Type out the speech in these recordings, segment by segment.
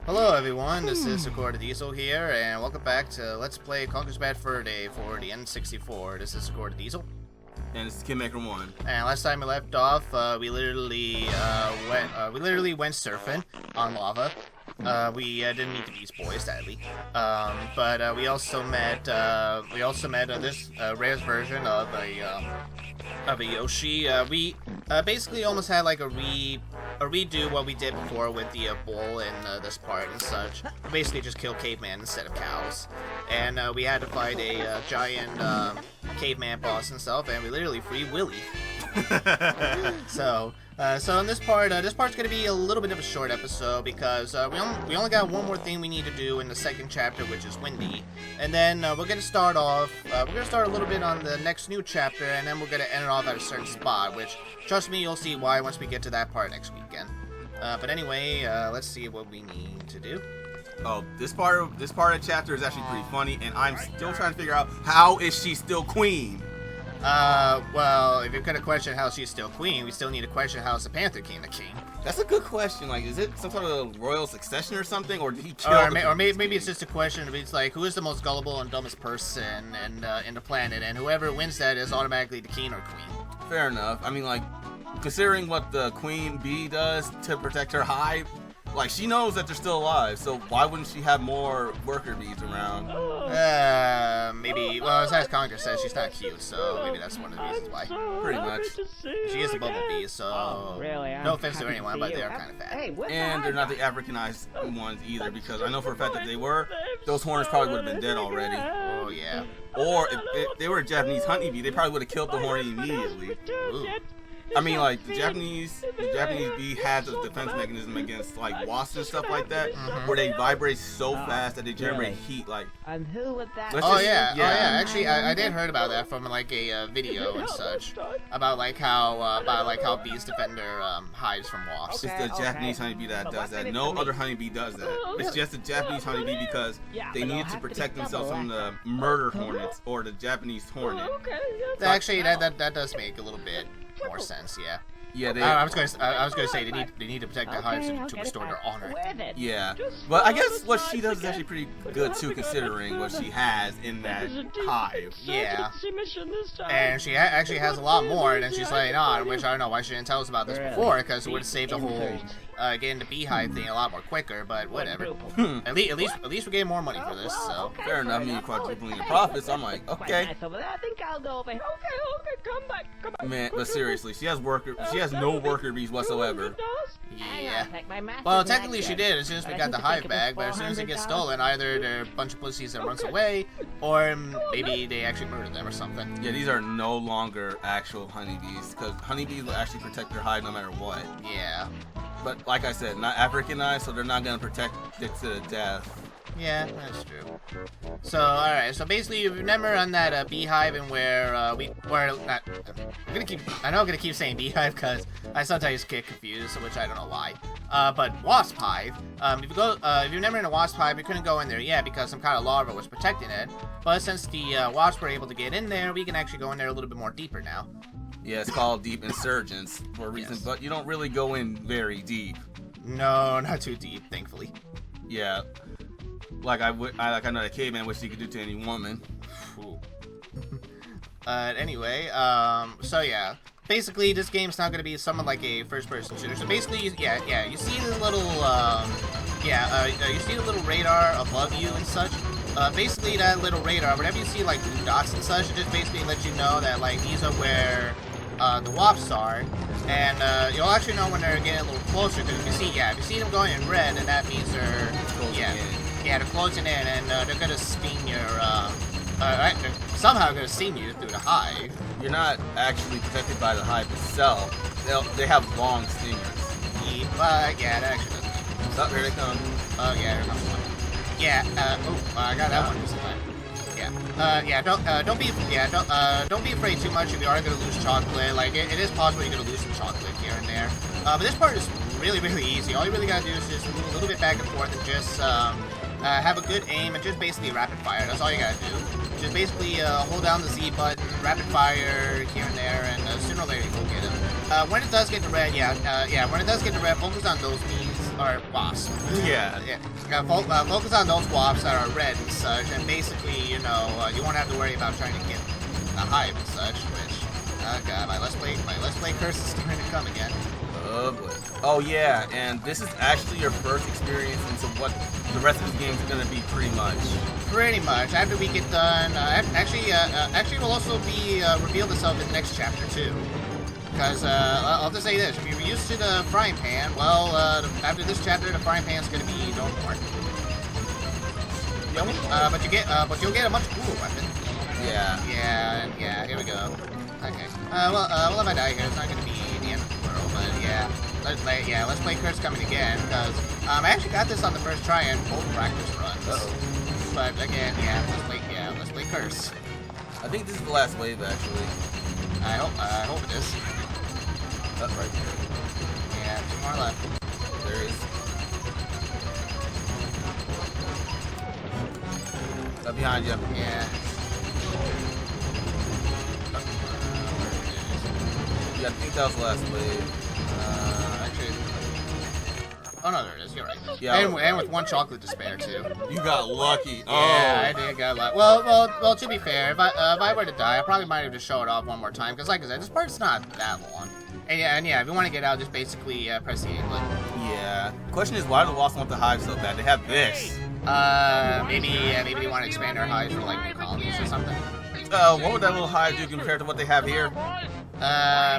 Hello everyone, this is Sakura Diesel here, and welcome back to Let's Play Conker's Bad Fur Day for the N64. This is Sakura Diesel. And this is kinmaker1. And last time we left off, we literally went surfing on lava. We didn't meet the Beast Boys, sadly. But we also met this rare version of a Yoshi. We basically almost had like a redo what we did before with the bull in this part and such. We basically just kill caveman instead of cows, and we had to fight a giant caveman boss himself, and we literally free Willy. So in this part's gonna be a little bit of a short episode because we only got one more thing we need to do in the second chapter, which is Windy, and then we're gonna start off. We're gonna start a little bit on the next new chapter, and then we're gonna end it off at a certain spot. Which, trust me, you'll see why once we get to that part next weekend. But anyway, let's see what we need to do. Oh, this part of the chapter is actually pretty funny, and I'm still trying to figure out how is she still queen. Well, if you're gonna question how she's still queen, we still need to question how is the Panther King the king. That's a good question. Like, is it some sort of royal succession or something, or did he kill? Or maybe it's just a question. It's like, who is the most gullible and dumbest person in the planet, and whoever wins that is automatically the king or queen. Fair enough. I mean, like, considering what the queen bee does to protect her hive, like, she knows that they're still alive, so why wouldn't she have more worker bees around? Maybe, well, as Conker says, she's not cute, so maybe that's one of the reasons why. Pretty much. She is a bumblebee, so no offense to anyone, but they are kind of fat. And they're not the Africanized ones either, because I know for a fact that they were, those hornets probably would have been dead already. Oh, yeah. Or if they were a Japanese honeybee, they probably would have killed the hornet immediately. Ooh. I mean, like, the Japanese bee has a defense mechanism against, like, wasps and stuff like that, where they vibrate so fast that they generate heat, like... And who would that? Oh yeah. Actually, I did heard about that from like a video and such about like how bees defend their hives from wasps. It's the Japanese honeybee that does that. No other honeybee does that. It's just the Japanese honeybee because they needed to protect themselves from the murder hornets or the Japanese hornet. Actually, that does make a little bit more sense, yeah. Yeah, I was gonna say they need to protect their hives to restore their honor. Yeah, but I guess what she does is actually pretty good too, considering what she has in that hive. Yeah, and she actually has a lot more than she's letting on, which I don't know why she didn't tell us about this before, because it would have saved the whole getting the beehive thing a lot more quicker. But whatever. At least we're getting more money for this, so fair enough. I mean, quadrupling your profits. I'm like, okay. I think I'll go over. Okay, come back. Man, but seriously, she has no worker bees whatsoever. Yeah. Well, technically she did as soon as we got the hive back, but as soon as it gets stolen, either they're a bunch of pussies that runs away, or maybe they actually murdered them or something. Yeah, these are no longer actual honeybees, because honeybees will actually protect their hive no matter what. Yeah. But like I said, not Africanized, so they're not gonna protect it to the death. Yeah, that's true. So, alright, so basically you remember on that beehive and where I know I'm gonna keep saying beehive because I sometimes get confused, which I don't know why. But wasp hive, if you remember in a wasp hive, we couldn't go in there yet because some kind of larva was protecting it. But since the wasps were able to get in there, we can actually go in there a little bit more deeper now. Yeah, it's called deep insurgence for a reason, Yes. but you don't really go in very deep. No, not too deep, thankfully. Yeah. Like I know that caveman wish he could do to any woman. Anyway, so yeah. Basically, this game's not gonna be somewhat like a first-person shooter. So basically, you see the little, you see the little radar above you and such. Basically, that little radar, whenever you see like blue dots and such, it just basically lets you know that like these are where the wasps are, and you'll actually know when they're getting a little closer. Because if you see them going in red, then that means they're they're closing in, and they're gonna sting your they're somehow gonna sting you through the hive. You're not actually protected by the hive itself. They have long stingers. Yeah, that actually doesn't. Oh, here they come. Oh yeah, here comes one. Yeah, I got that one this time. Yeah, don't be afraid too much if you are gonna lose chocolate. Like it is possible you're gonna lose some chocolate here and there. But this part is really easy. All you really gotta do is just move a little bit back and forth and just have a good aim and just basically rapid fire. That's all you gotta do. Just basically hold down the Z button, rapid fire here and there, and sooner or later you'll get him. When it does get to red, when it does get to red, focus on those bees. or wasp. Yeah. Yeah. Focus on those wasps that are red and such, and basically, you know, you won't have to worry about trying to get the hive and such. Which, oh god, my let's play curse is starting to come again. Oh boy. Oh yeah, and this is actually your first experience into what the rest of this game is gonna be, pretty much. Pretty much. After we get done, actually, will also be revealed itself in the next chapter too. Because I'll just say this: if you're used to the frying pan, well, after this chapter, the frying pan's gonna be no more. But you'll get a much cooler weapon. Yeah. Yeah. Here we go. Okay. Well, if I die here, it's not gonna be the end of the world. But yeah, let's play Curse coming again. Because I actually got this on the first try in both practice runs. But again, let's play Curse. I think this is the last wave, actually. I hope it is. That's right there. Yeah, 2 more left. There is. Up behind you. Yeah. Yeah, I think that was the last wave. Actually. Oh no, there it is. You're right. Yeah. And with 1 chocolate to spare too. You got lucky. Yeah, I did got lucky. Well. To be fair, if I were to die, I probably might have just showed it off one more time. Because, like I said, this part's not that long. And yeah, if you want to get out, just basically press the A button. Yeah. Question is, why do the Wasps want the hive so bad? They have this. Maybe they want to expand their hives for like new colonies or something. What would that little hive do compared to what they have here?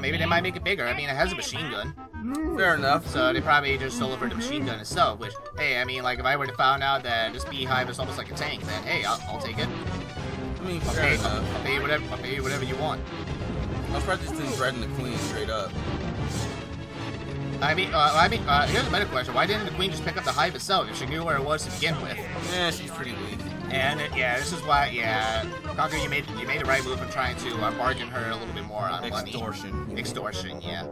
Maybe they might make it bigger. I mean, it has a machine gun. Fair enough. So they probably just sold it for the machine gun itself, which, hey, I mean, like, if I were to find out that this beehive is almost like a tank, then, hey, I'll take it. I mean, fair enough. I'll pay you whatever you want. I was probably just threaten the queen straight up. I mean, here's a better question. Why didn't the queen just pick up the hive itself if she knew where it was to begin with? Yeah, she's pretty weak. And, yeah, this is why, yeah, Conker, you made the right move in trying to bargain her a little bit more on Extortion. money. Extortion, yeah.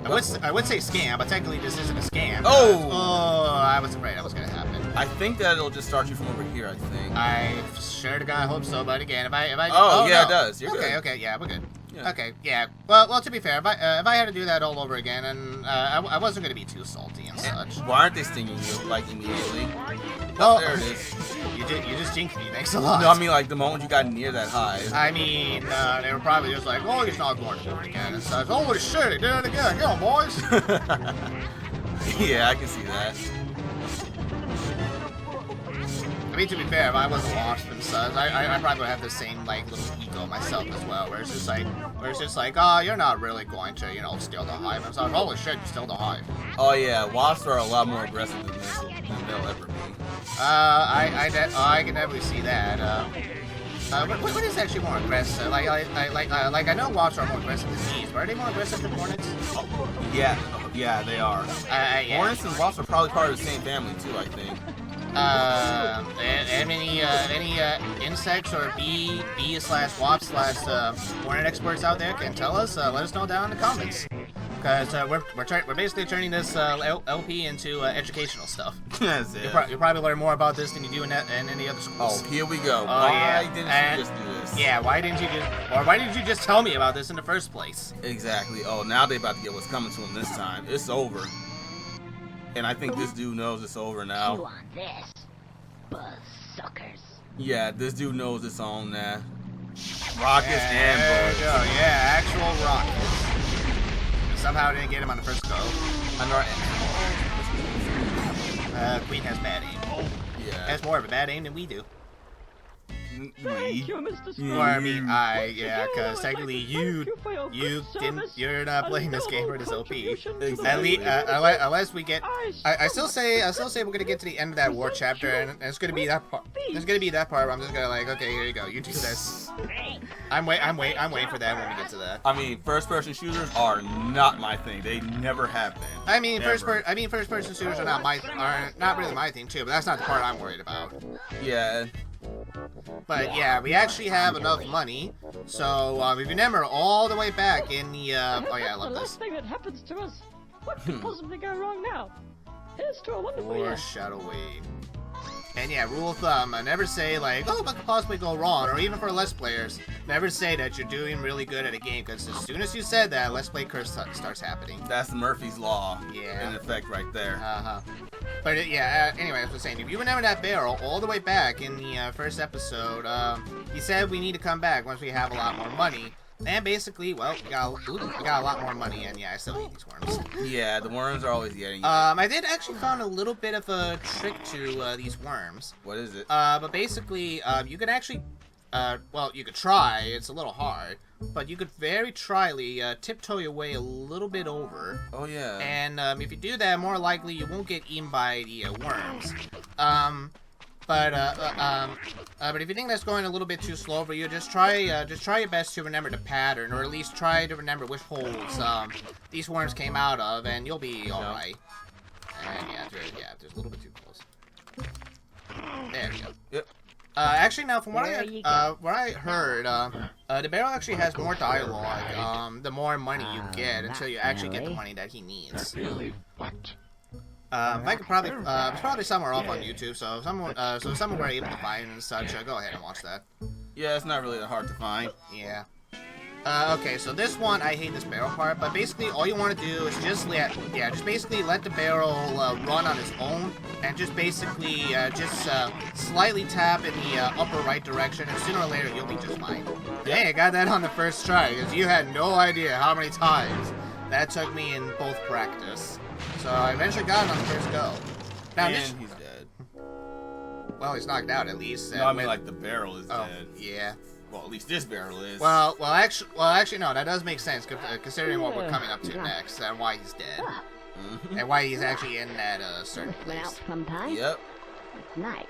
I would say scam, but technically this isn't a scam. Oh! I was afraid that was gonna happen. I think that it'll just start you from over here, I think. I sure to God hope so, but again, if I Oh, yeah, no. it does. You're okay, good. okay, yeah, we're good. Yeah. Okay, yeah. Well, to be fair, if I had to do that all over again, and I wasn't gonna be too salty and such. Why aren't they stinging you, like, immediately? Oh, There it is. You just jinxed me. Thanks a lot. No, I mean, like, the moment you got near that hive. I mean, they were probably just like, oh, he's not going to do it again and such. Holy shit, he did it again. Get on, boys. Yeah, I can see that. I mean, to be fair, if I wasn't lost and such, I probably would have the same, like, little ego myself as well, where it's just like, oh, you're not really going to, you know, steal the hive. And so, holy shit, you stole the hive. Oh, yeah, wasps are a lot more aggressive than they'll ever be. I can definitely see that. What is actually more aggressive? Like I know wasps are more aggressive than bees, but are they more aggressive than hornets? Oh, yeah, they are. Yeah. Hornets and wasps are probably part of the same family, too, I think. Any insects or bee/wasp/ hornet experts out there can tell us. Let us know down in the comments. Because we're basically turning this LP into educational stuff. That's it. You'll probably learn more about this than you do in any other schools. Oh, here we go. Why didn't you just do this? Yeah, why didn't you just tell me about this in the first place? Exactly. Oh, now they about to get what's coming to them this time. It's over. And I think this dude knows it's over now. You want this, buzz suckers? Yeah, this dude knows it's on now. Rockets There and you bullets. go. Yeah, actual rockets. Somehow I didn't get him on the first go. Queen has bad aim. Yeah. Has more of a bad aim than we do. Thank you, Mr. Or I mean, because technically you're not playing this game for this OP. At least, unless we get, I still say we're gonna get to the end of that war chapter, and it's gonna be that part. It's gonna be that part where I'm just gonna like, okay, here you go, you do this. I'm waiting for that when we get to that. I mean, first-person shooters are not my thing. They never have been. I mean, Never. first-person shooters are not really my thing too, but that's not the part I'm worried about. Yeah. But yeah, we actually have enough money, so if you remember all the way back in the oh yeah, I love the this. last thing that happens to us. What could possibly go wrong now? Here's to a wonderful year. Shadow Wave. And yeah, rule of thumb, never say like, oh, what could possibly go wrong, or even for Let's Players, never say that you're doing really good at a game, because as soon as you said that, Let's Play curse starts happening. That's Murphy's Law. Yeah. In effect right there. Uh-huh. But yeah, anyway, as I was saying, if you remember that barrel all the way back in the first episode, he said we need to come back once we have a lot more money. And basically, well, we got a lot more money, and yeah, I still eat these worms. Yeah, the worms are always getting you. I did actually found a little bit of a trick to these worms. What is it? But basically, you can actually, well, you could try. It's a little hard, but you could very tryly tiptoe your way a little bit over. Oh yeah. And if you do that, more likely you won't get eaten by the worms. But if you think that's going a little bit too slow for you, just try your best to remember the pattern, or at least try to remember which holes these worms came out of, and you'll be all right. And yeah, there's a little bit too close. There we go. Yep. Actually, now from what I heard, the barrel actually has more dialogue. The more money you get, until you actually get the money that he needs. Really what? I could probably, it's probably somewhere off on YouTube, so if someone were able to find and such, go ahead and watch that. Yeah, it's not really that hard to find. Yeah. Okay, so this one, I hate this barrel part, but basically all you want to do is just basically let the barrel run on its own, and just basically, slightly tap in the upper right direction, and sooner or later you'll be just fine. Hey, I got that on the first try, because you had no idea how many times that took me in both practice. So I eventually got it on the first go. Now, And he's dead. well, he's knocked out at least. No, I mean like the barrel is oh, dead. yeah. Well, at least this barrel is. Well, actually, no, that does make sense considering what we're coming up to next and why he's dead, and why he's actually in that certain Went out place. sometime. Yep. It's nice.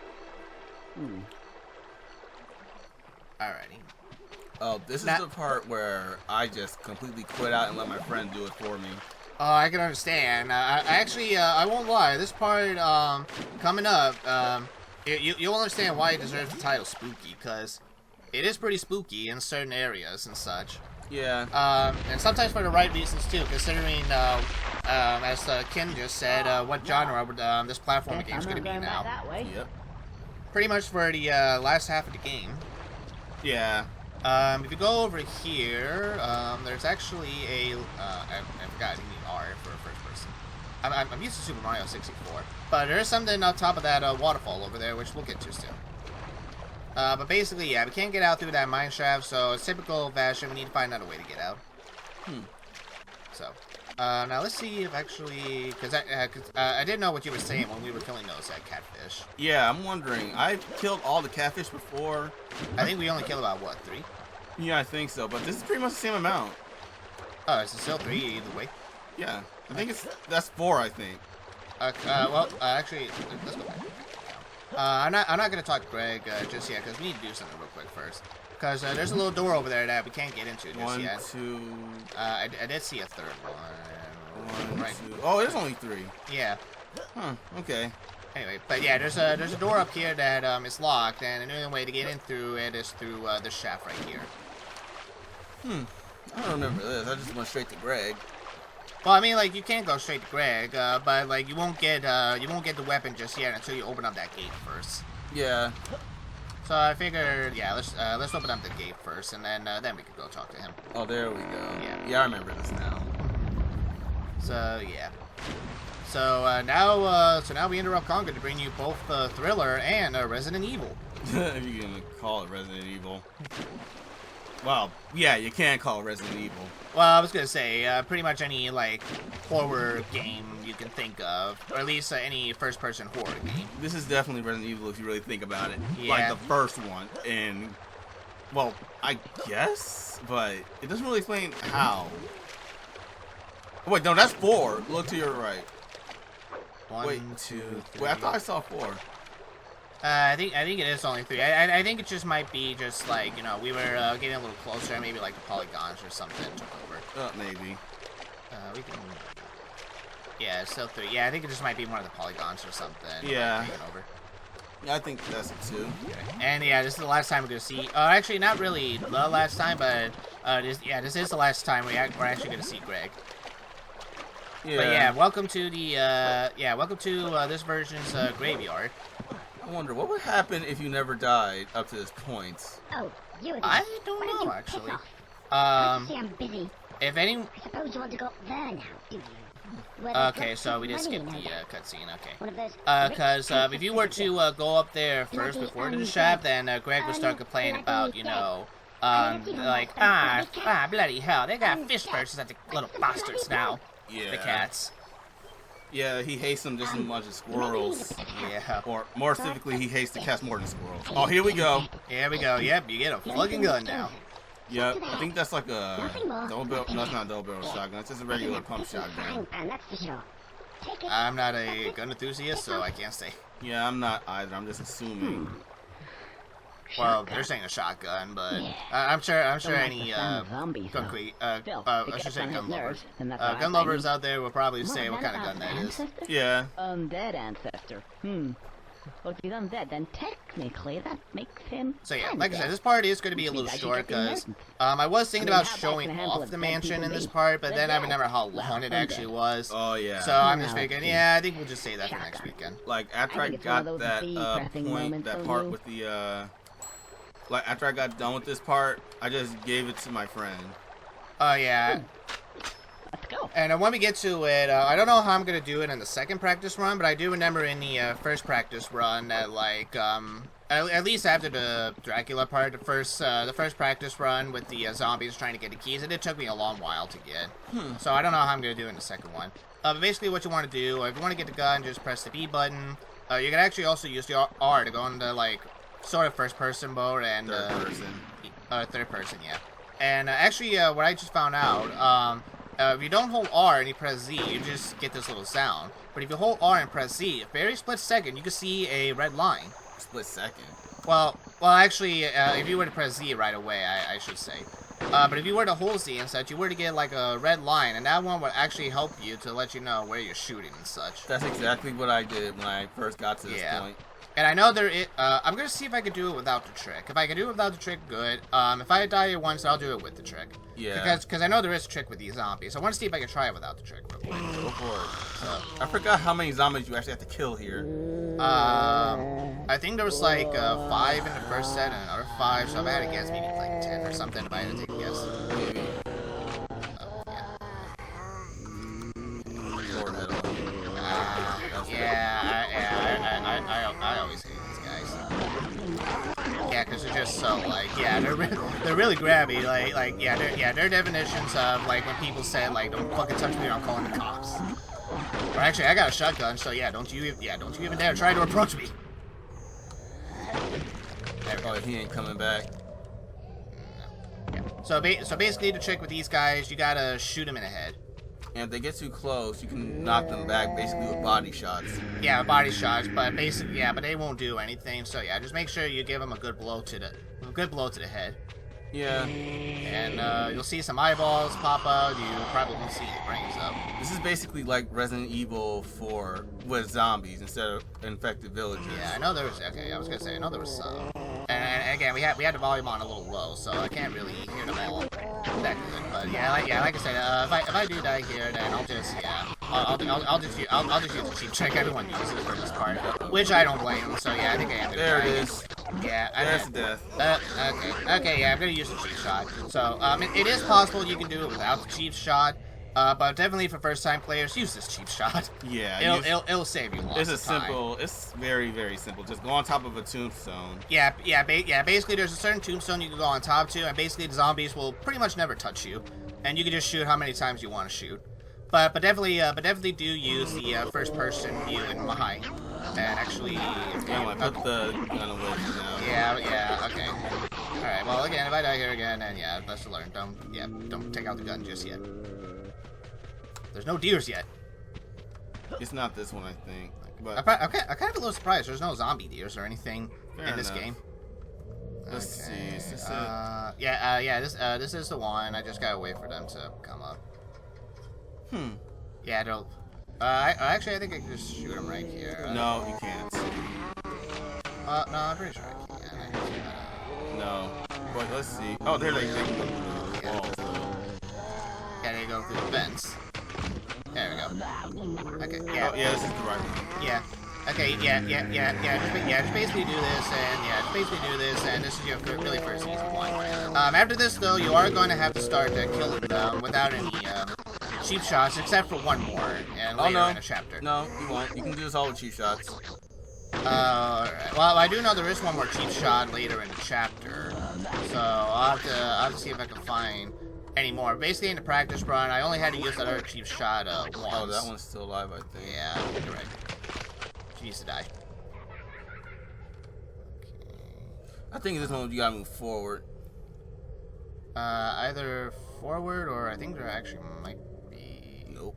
Alrighty. Oh, this is the part where I just completely quit out and let my friend do it for me. Oh, I can understand. I won't lie. This part, coming up, you'll understand why it deserves the title Spooky, because it is pretty spooky in certain areas and such. Yeah. And sometimes for the right reasons too, considering, as Ken just said, what genre this platforming game is going to be now. Yep. Pretty much for the last half of the game. Yeah. If you go over here, there's actually a, I forgot, you need R for a first person. I'm used to Super Mario 64, but there's something on top of that waterfall over there, which we'll get to soon. But basically, yeah, we can't get out through that mine shaft, so it's typical fashion, we need to find another way to get out. So, now let's see if actually, because I didn't know what you were saying when we were killing those catfish. Yeah, I'm wondering. I've killed all the catfish before. I think we only killed about, what, 3? Yeah, I think so, but this is pretty much the same amount. Oh, it's still 3 either way. Yeah, I think that's 4, I think. Actually, let's go back. I'm not gonna talk to Greg just yet, because we need to do something real quick first. Because there's a little door over there that we can't get into just yet. 1, 2... I did see a third one. 1, Right. 2... Oh, there's only 3. Yeah. Huh, okay. Anyway, but yeah, there's a door up here that is locked, and the only way to get in through it is through this shaft right here. I don't remember this. I just went straight to Greg. Well, I mean, like, you can go straight to Greg, but like you won't get the weapon just yet until you open up that gate first. Yeah. So I figured, yeah, let's open up the gate first, and then we could go talk to him. Oh, there we go. Yeah. Yeah, I remember this now. So yeah. So now we interrupt Conker to bring you both Thriller and Resident Evil. If you can call it Resident Evil. Well, yeah, you can call it Resident Evil. Well, I was gonna say pretty much any like horror game you can think of, or at least any first-person horror game. This is definitely Resident Evil if you really think about it. Yeah. Like the first one, and well, I guess, but it doesn't really explain how. Oh, wait, no, that's 4. Look to your right. 1, Wait, 2, 3. Wait, I thought I saw 4. I think it is only 3. I think it just might be just like, you know, we were getting a little closer, maybe like the polygons or something took over. Maybe. We can. Yeah, it's still 3. Yeah, I think it just might be one of the polygons or something. Yeah. Taking over. Yeah, I think that's it too. And yeah, this is the last time we're gonna see. Actually, not really the last time, but this is the last time we're actually gonna see Greg. Yeah. But yeah, welcome to the this version's graveyard. I wonder what would happen if you never died up to this point. Oh, you again. I don't Why don't know you actually. piss off? See, I'm busy. If any. I suppose you want to go up there now, do you? Okay, so we just skipped the cutscene. Okay. One of those Because if you were to go up there first before the shop, then Greg would start complaining about, you know, like bloody hell, they got fish purses at the little bastards now. Yeah. The cats. Yeah, he hates them just as much as squirrels. Yeah. Or more specifically, he hates the cats more than squirrels. Oh, here we go. Here we go. Yep, you get a fucking gun now. Yep, I think that's like a double barrel. No, it's not a double barrel shotgun. It's just a regular pump shotgun. That's for sure. Take it. I'm not a gun enthusiast, so I can't say. Yeah, I'm not either. I'm just assuming. Well, they're saying a shotgun, but I'm sure any concrete, I should say gun lovers. Gun lovers out there will probably say what kind of gun that is. Yeah. Undead ancestor. Well, if he's undead, then technically that makes him. So yeah, like I said, this part is going to be a little short because I was thinking about showing off the mansion in this part, but then I remember how long it actually was. Oh yeah. So I'm just thinking, yeah, I think we'll just say that for next weekend. Like after I got that part with the like after I got done with this part, I just gave it to my friend. Oh yeah. Let's go. And when we get to it, I don't know how I'm gonna do it in the second practice run, but I do remember in the first practice run that like at least after the Dracula part, the first practice run with the zombies trying to get the keys, and it took me a long while to get. So I don't know how I'm gonna do it in the second one. But basically, what you want to do, if you want to get the gun, just press the B button. You can actually also use the R to go into like sort of first person mode and third person, yeah. And actually, what I just found out, if you don't hold R and you press Z, you just get this little sound. But if you hold R and press Z, a very split second, you can see a red line. Split second. Well, actually, if you were to press Z right away, I should say. But if you were to hold Z and such, you were to get like a red line, and that one would actually help you to let you know where you're shooting and such. That's exactly what I did when I first got to this point. And I know I'm gonna see if I can do it without the trick. If I can do it without the trick, good. If I die here once, I'll do it with the trick. Yeah. Because I know there is a trick with these zombies. I want to see if I can try it without the trick. Go for it. I forgot how many zombies you actually have to kill here. I think there was like 5 in the first set and another 5. So if I had to guess, maybe like 10 or something. If I had to take a guess. Maybe. I always hate these guys. Yeah, because they're just so like, yeah, they're really grabby. Like, their definitions of like when people say like, "Don't fucking touch me," or "I'm calling the cops." Or actually, I got a shotgun, so yeah, don't you even dare try to approach me. There we go. He ain't coming back. Yeah. So basically, the trick with these guys, you gotta shoot them in the head. And if they get too close, you can knock them back basically with body shots. Yeah, body shots, but basically, yeah, but they won't do anything. So yeah, just make sure you give them a good blow to the head. Yeah. And you'll see some eyeballs pop out. You probably won't see any brains up. This is basically like Resident Evil 4 with zombies instead of infected villagers. Yeah, I know there was. Okay, I was gonna say I know there was some. And again, we had the volume on a little low, so I can't really hear them all that good. But yeah, like I said, if I do die here, then I'll just I'll just use a cheap trick. Everyone uses it for this part, which I don't blame them. So yeah, I think I am. There it is. Yeah, there's the death. Okay, yeah, I'm gonna use the cheap shot. So it is possible you can do it without the cheap shot. But definitely for first-time players, use this cheap shot. Yeah, it'll save you lots of time. It's very, very simple. Just go on top of a tombstone. Yeah. Basically, there's a certain tombstone you can go on top to, and basically the zombies will pretty much never touch you, and you can just shoot how many times you want to shoot. But definitely do use the first-person view in mind, and actually. Yeah, I put the gun away now. Yeah. Okay. All right. Well, again, if I die here again, then yeah, best to learn. Don't take out the gun just yet. There's no deers yet. It's not this one, I think. But I'm kind of a little surprised. There's no zombie deers or anything in this game. Let's see. Is this it? This is the one. I just gotta wait for them to come up. Yeah, they'll. Actually, I think I can just shoot them right here. No, you can't. No, I'm pretty sure I can. No. But let's see. Oh, there they go through the wall. Yeah, they go through the vents. There we go. Okay, yeah. Oh, yeah, this is the right one. Yeah. Okay, just basically do this, and this is your really first season one. After this, though, you are going to have to start killing them without any cheap shots, except for one more, and later in a chapter. No, you won't. You can do this all with cheap shots. Alright. Well, I do know there is one more cheap shot later in the chapter, so I'll have to see if I can find any more. Basically, in the practice run, I only had to use that other cheap shot once. Oh, that one's still alive, I think. Yeah, you're right. She needs to die. I think this one you gotta move forward. Either forward or I think there actually might be. Nope.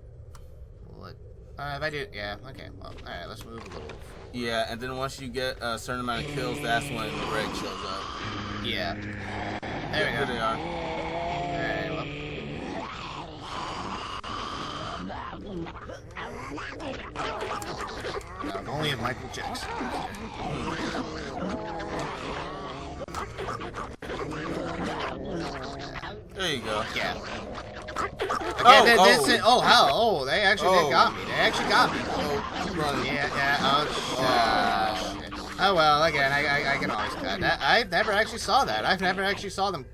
What? If I do, yeah. Okay. Well, all right. Let's move a little. Yeah, and then once you get a certain amount of kills, that's when the red shows up. Yeah. There we go. Here they are. Alright, well. No, only if Michael Jackson. There you go. Yeah. Oh, Oh, hell. Oh, they actually did got me. They actually got me. Oh, keep running. Yeah. Oh, shit. Oh, well, again, I can always cut. I never actually saw that. I've never actually saw them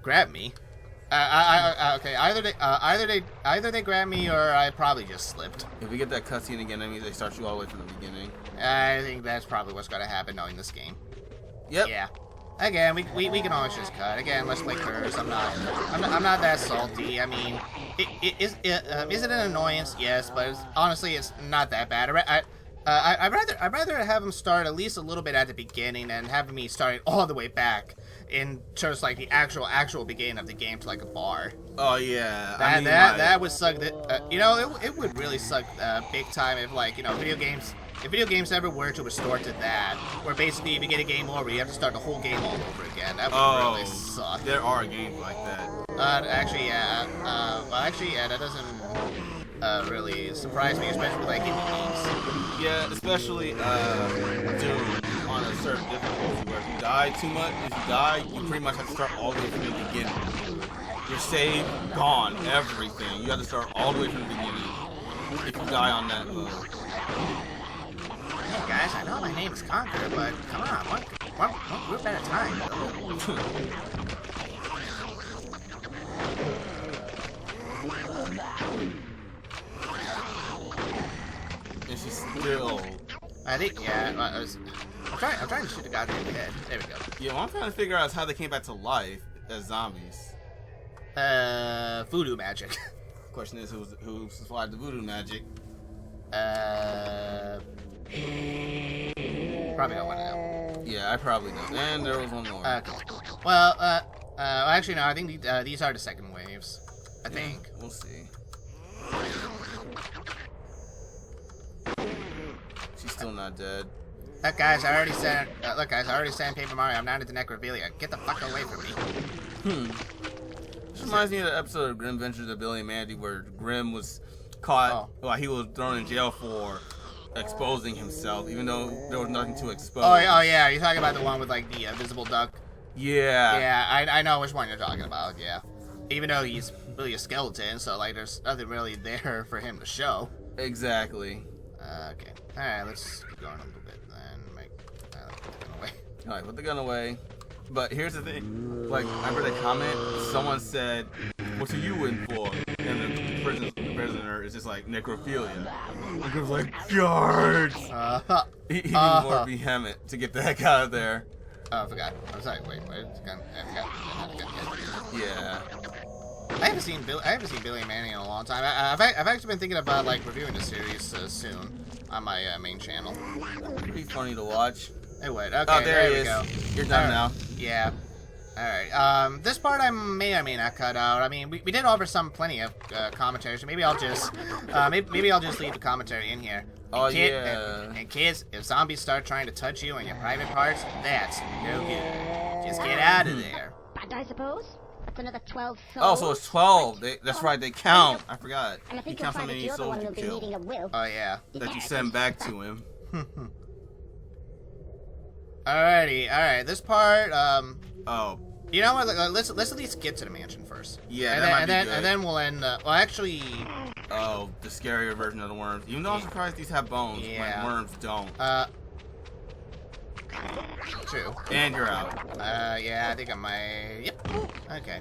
grab me. Okay, either they grab me or I probably just slipped. If we get that cutscene again, that means they start you all the way from the beginning. I think that's probably what's going to happen knowing this game. Yep. Yeah. Again, we can always just cut. Again, let's play curves. I'm not that salty. I mean, is it an annoyance? Yes, but honestly, it's not that bad. I'd rather have him start at least a little bit at the beginning and have me starting all the way back in terms like the actual beginning of the game to like a bar. Oh yeah. That would suck. It would really suck big time if like if video games ever were to restore to that, where basically if you get a game over, you have to start the whole game all over again. That would really suck. There are games like that. Actually, that doesn't really surprise me, especially with like indie games. Yeah, especially Doom on a certain difficulty where if you die too much, you pretty much have to start all the way from the beginning. Your save gone, everything. You have to start all the way from the beginning if you die on that mode. Hey guys, I know my name is Conker, but come on, one group at a time. And she's still. I think, yeah. I'm trying to shoot the guy in the head. There we go. Yeah, what I'm trying to figure out is how they came back to life as zombies. Voodoo magic. Question is, who supplied the voodoo magic? Probably don't want to know. Yeah, I probably don't. And there was one more. Okay. Well, actually, no. I think these are the second waves. I think. We'll see. She's still not dead. Look, guys, I already said Paper Mario. I'm not into necrophilia. Get the fuck away from me. This reminds me of the episode of Grim Adventures of Billy and Mandy where Grim was caught while he was thrown in jail for exposing himself, even though there was nothing to expose. Oh yeah, you're talking about the one with like the invisible duck. Yeah. Yeah, I know which one you're talking about. Yeah, even though he's really a skeleton, so like there's nothing really there for him to show. Exactly. Okay. All right, let's keep going a little bit then. Put the gun away. All right, put the gun away. But here's the thing. Like, I read a comment. Someone said, "What are you in for?" And the prisoner is just like necrophilia. And he was like, "Guards!" He needed more vehement to get the heck out of there. Oh, I forgot. I'm sorry. Wait. Gun. I forgot. Yeah. I haven't seen Billy and Manny in a long time. I've actually been thinking about like reviewing the series soon on my main channel. It'd be funny to watch. It would. Okay, Oh, there we he go. is. You're done now. Yeah. Alright. This part I may or may not cut out. I mean, we did offer plenty of commentary, so maybe I'll just maybe I'll just leave the commentary in here. Oh, yeah. And kids, if zombies start trying to touch you in your private parts, that's no good. Just get out of there. But I suppose that's another 12 souls. Oh, so it's 12. That's right. They count. I forgot. And I You think count you'll how find that many you're the souls one you who'll be kill needing a will. Oh yeah. that you send back to him. Alrighty. Alright. This part. Oh, You know what? Let's at least get to the mansion first. Yeah, and that then, might and be then good. and then we'll end. Well, actually, Oh, the scarier version of the worms. Even though I'm surprised these have bones, Yeah. when worms don't. true. And you're out. Yeah, I think I might. Yep. Okay.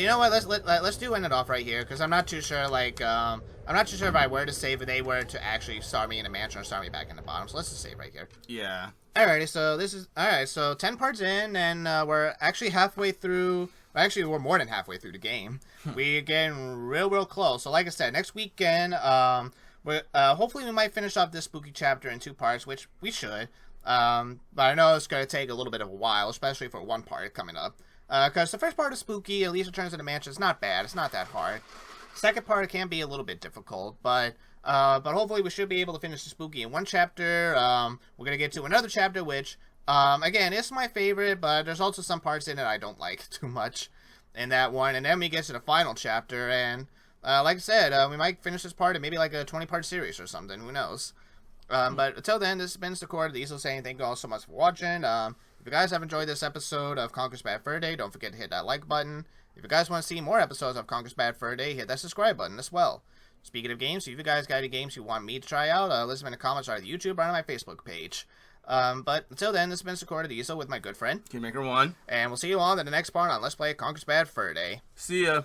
You know what? Let's do end it off right here because I'm not too sure. Like, I'm not too sure if I were to save if they were to actually start me in the mansion or start me back in the bottom. So let's just save right here. Yeah. Alrighty, so this is alright. So 10 parts in, and we're actually halfway through. Actually, we're more than halfway through the game. We're getting real close. So, like I said, next weekend, hopefully we might finish off this spooky chapter in 2 parts, which we should. But I know it's gonna take a little bit of a while, especially for one part coming up. Because the first part is spooky. At least Returns to the Mansion is not bad. It's not that hard. Second part it can be a little bit difficult, but hopefully we should be able to finish the spooky in 1 chapter. We're gonna get to another chapter, which again is my favorite, but there's also some parts in it I don't like too much in that one. And then we get to the final chapter, and like I said, we might finish this part in maybe like a 20-part series or something. Who knows? But until then, this has been Sakura the Easel saying thank you all so much for watching. If you guys have enjoyed this episode of Conker's Bad Fur Day, don't forget to hit that like button. If you guys want to see more episodes of Conker's Bad Fur Day, hit that subscribe button as well. Speaking of games, if you guys got any games you want me to try out, list them in the comments or on the YouTube or on my Facebook page. But until then, this has been Sakura the Easel with my good friend Kinmaker1. and we'll see you all in the next part on Let's Play Conker's Bad Fur Day. See ya.